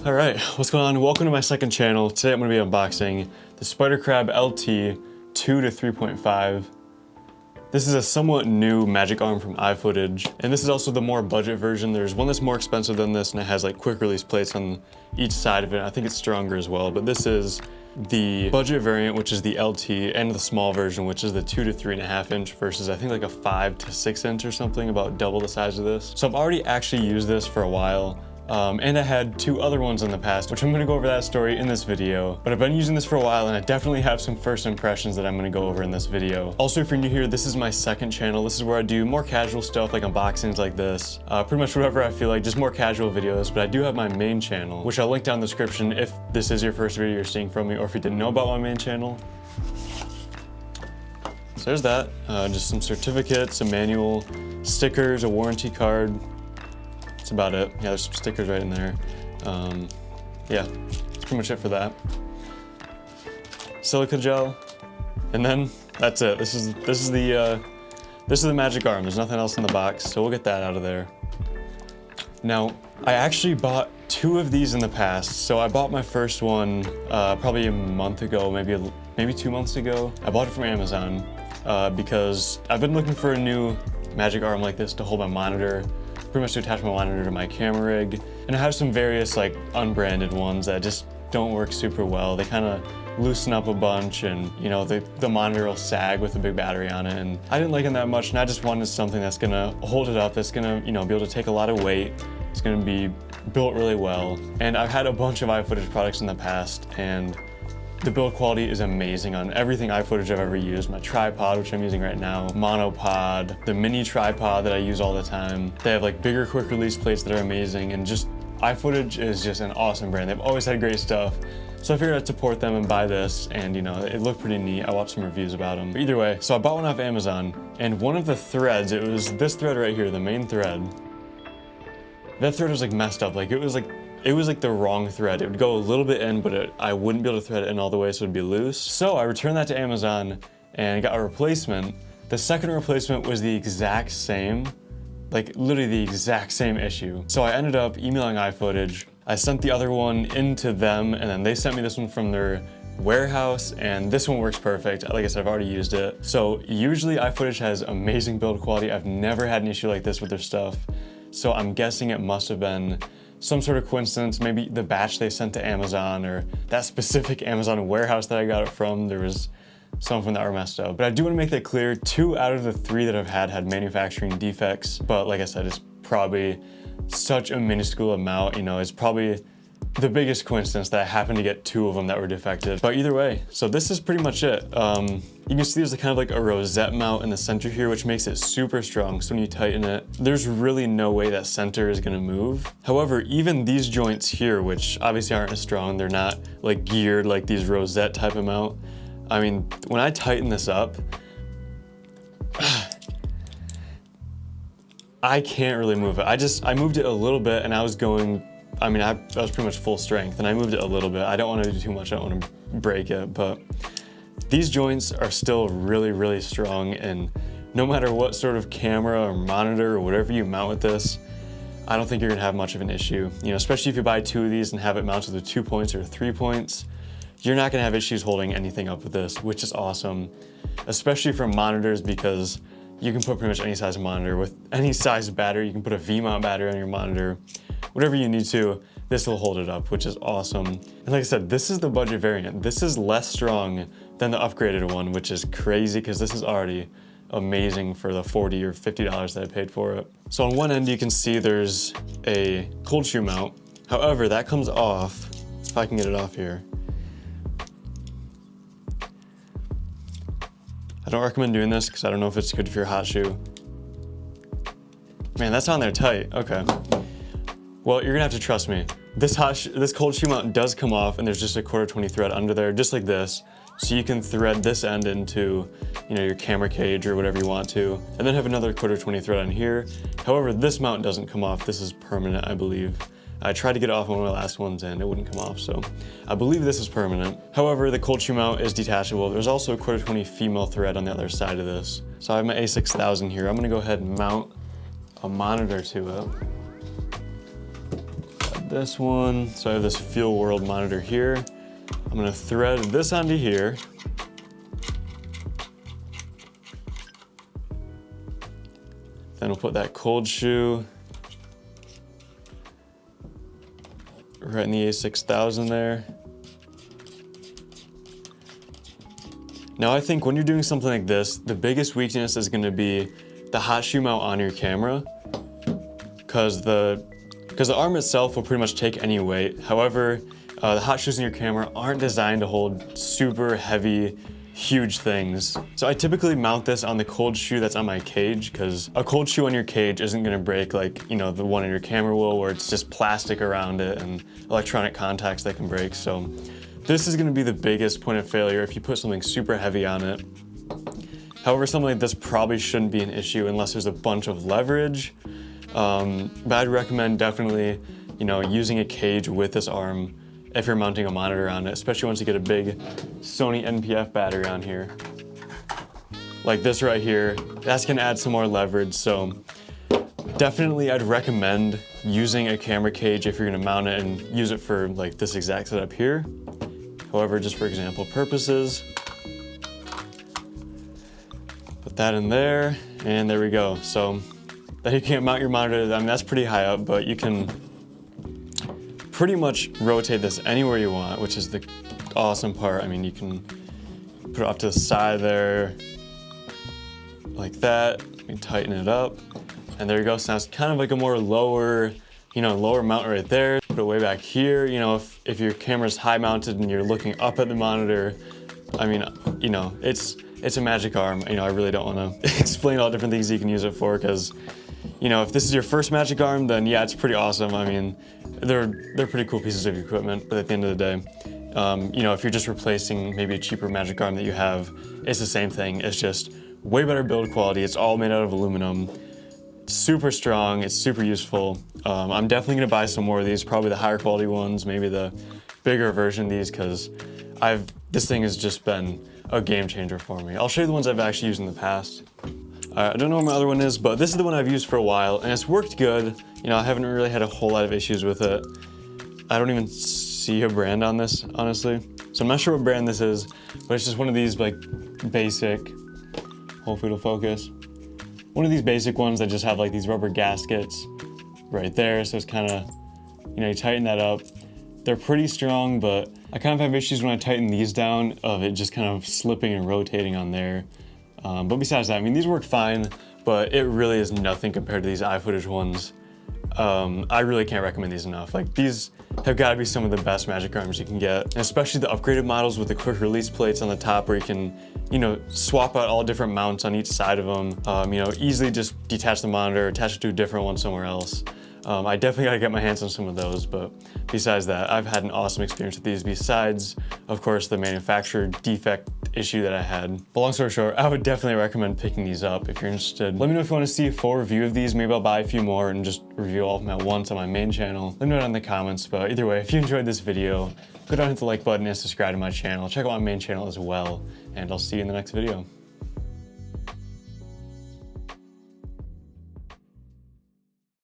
All right, what's going on? Welcome to my second channel. Today I'm gonna be unboxing the Spider Crab LT 2 to 3.5. This is a somewhat new magic arm from iFootage, and this is also the more budget version. There's one that's more expensive than this, and it has like quick release plates on each side of it. I think it's stronger as well, but this is the budget variant, which is the LT, and the small version, which is the 2 to 3.5 inch versus I think like a 5 to 6 inch or something, about double the size of this. So I've already actually used this for a while. And I had two other ones in the past, which I'm gonna go over that story in this video. But I've been using this for a while, and I definitely have some first impressions that I'm gonna go over in this video. Also, if you're new here, this is my second channel. This is where I do more casual stuff like unboxings like this. Pretty much whatever I feel like, just more casual videos. But I do have my main channel, which I'll link down in the description if this is your first video you're seeing from me, or if you didn't know about my main channel. So there's that, just some certificates, a manual, stickers, a warranty card. That's about it. Yeah, there's some stickers right in there. Yeah, that's pretty much it for that. Silica gel, and then that's it. This is the magic arm. There's nothing else in the box, so we'll get that out of there. Now, I actually bought two of these in the past. So I bought my first one probably a month ago, maybe 2 months ago. I bought it from Amazon because I've been looking for a new magic arm like this to hold my monitor. Pretty much to attach my monitor to my camera rig. And I have some various like unbranded ones that just don't work super well. They kind of loosen up a bunch, and you know, the monitor will sag with a big battery on it, and I didn't like them that much, and I just wanted something that's gonna hold it up, that's gonna, you know, be able to take a lot of weight. It's gonna be built really well. And I've had a bunch of iFootage products in the past, and the build quality is amazing on everything iFootage I've ever used. My tripod, which I'm using right now, monopod, the mini tripod that I use all the time. They have like bigger quick release plates that are amazing, and just iFootage is just an awesome brand. They've always had great stuff. So I figured I'd support them and buy this, and you know, it looked pretty neat. I watched some reviews about them. But either way, so I bought one off Amazon, and one of the threads, it was this thread right here, the main thread. That thread was like messed up. Like it was like the wrong thread. It would go a little bit in, but I wouldn't be able to thread it in all the way, so it'd be loose. So I returned that to Amazon and got a replacement. The second replacement was the exact same, like literally the exact same issue. So I ended up emailing iFootage. I sent the other one into them, and then they sent me this one from their warehouse, and this one works perfect. Like I said, I've already used it. So usually iFootage has amazing build quality. I've never had an issue like this with their stuff. So I'm guessing it must have been some sort of coincidence, maybe the batch they sent to Amazon, or that specific Amazon warehouse that I got it from, there was something that were messed up. But I do want to make that clear, 2 out of the 3 that I've had manufacturing defects, but like I said, it's probably such a minuscule amount, you know, it's probably the biggest coincidence that I happened to get 2 of them that were defective. But either way, so this is pretty much it. You can see there's kind of like a rosette mount in the center here, which makes it super strong. So when you tighten it, there's really no way that center is gonna move. However, even these joints here, which obviously aren't as strong, they're not like geared like these rosette type of mount. I mean, when I tighten this up, I can't really move it. I moved it a little bit, and I was going, I mean, I was pretty much full strength, and I moved it a little bit. I don't want to do too much, I don't want to break it, but these joints are still really, really strong, and no matter what sort of camera or monitor or whatever you mount with this, I don't think you're gonna have much of an issue. You know, especially if you buy 2 of these and have it mounted with 2 points or 3 points, you're not gonna have issues holding anything up with this, which is awesome, especially for monitors, because you can put pretty much any size monitor with any size battery. You can put a V-mount battery on your monitor, whatever you need to, this will hold it up, which is awesome. And like I said, this is the budget variant. This is less strong than the upgraded one, which is crazy because this is already amazing for the $40 or $50 that I paid for it. So on one end, you can see there's a cold shoe mount. However, that comes off, if I can get it off here. I don't recommend doing this because I don't know if it's good for your hot shoe. Man, that's on there tight, okay. Well, you're gonna have to trust me. This cold shoe mount does come off, and there's just a 1/4 thread under there, just like this. So you can thread this end into, you know, your camera cage or whatever you want to, and then have another 1/4 thread on here. However, this mount doesn't come off. This is permanent, I believe. I tried to get it off on one of my last ones and it wouldn't come off, so I believe this is permanent. However, the cold shoe mount is detachable. There's also a 1/4 female thread on the other side of this. So I have my A6000 here. I'm gonna go ahead and mount a monitor to it. this one. So I have this Feel World monitor here. I'm gonna thread this onto here. Then we'll put that cold shoe right in the A6000 there. Now I think when you're doing something like this, the biggest weakness is gonna be the hot shoe mount on your camera, because the arm itself will pretty much take any weight. However, the hot shoes in your camera aren't designed to hold super heavy, huge things. So I typically mount this on the cold shoe that's on my cage, because a cold shoe on your cage isn't gonna break like, you know, the one in your camera will, where it's just plastic around it and electronic contacts that can break. So this is gonna be the biggest point of failure if you put something super heavy on it. However, something like this probably shouldn't be an issue unless there's a bunch of leverage. But I'd recommend definitely, you know, using a cage with this arm if you're mounting a monitor on it, especially once you get a big Sony NPF battery on here. Like this right here, that's gonna add some more leverage. So definitely I'd recommend using a camera cage if you're gonna mount it and use it for like this exact setup here. However, just for example purposes, put that in there, and there we go. So then you can't mount your monitor. I mean, that's pretty high up, but you can pretty much rotate this anywhere you want, which is the awesome part. I mean, you can put it off to the side there, like that. You can tighten it up, and there you go. So now it's kind of like a more lower, you know, lower mount right there. Put it way back here. You know, if your camera's high mounted and you're looking up at the monitor, I mean, you know, it's a magic arm. You know, I really don't want to explain all different things you can use it for, because, you know, if this is your first magic arm, then yeah, it's pretty awesome. I mean, they're pretty cool pieces of equipment, but at the end of the day, you know, if you're just replacing maybe a cheaper magic arm that you have, it's the same thing. It's just way better build quality. It's all made out of aluminum. It's super strong. It's super useful. I'm definitely gonna buy some more of these, probably the higher quality ones, maybe the bigger version of these, because this thing has just been a game changer for me. I'll show you the ones I've actually used in the past. I don't know what my other one is, but this is the one I've used for a while, and it's worked good. You know, I haven't really had a whole lot of issues with it. I don't even see a brand on this, honestly. So I'm not sure what brand this is, but it's just one of these like basic, hopefully it'll focus. One of these basic ones that just have like these rubber gaskets right there. So it's kind of, you know, you tighten that up. They're pretty strong, but I kind of have issues when I tighten these down of it just kind of slipping and rotating on there. But besides that, I mean, these work fine, but it really is nothing compared to these iFootage ones. I really can't recommend these enough. Like, these have got to be some of the best magic arms you can get, and especially the upgraded models with the quick release plates on the top, where you can, you know, swap out all different mounts on each side of them. You know, easily just detach the monitor, attach it to a different one somewhere else. I definitely gotta get my hands on some of those, but besides that, I've had an awesome experience with these, besides, of course, the manufacturer defect issue that I had. But long story short, I would definitely recommend picking these up if you're interested. Let me know if you want to see a full review of these. Maybe I'll buy a few more and just review all of them at once on my main channel. Let me know down in the comments, but either way, if you enjoyed this video, go down and hit the like button and subscribe to my channel. Check out my main channel as well, and I'll see you in the next video.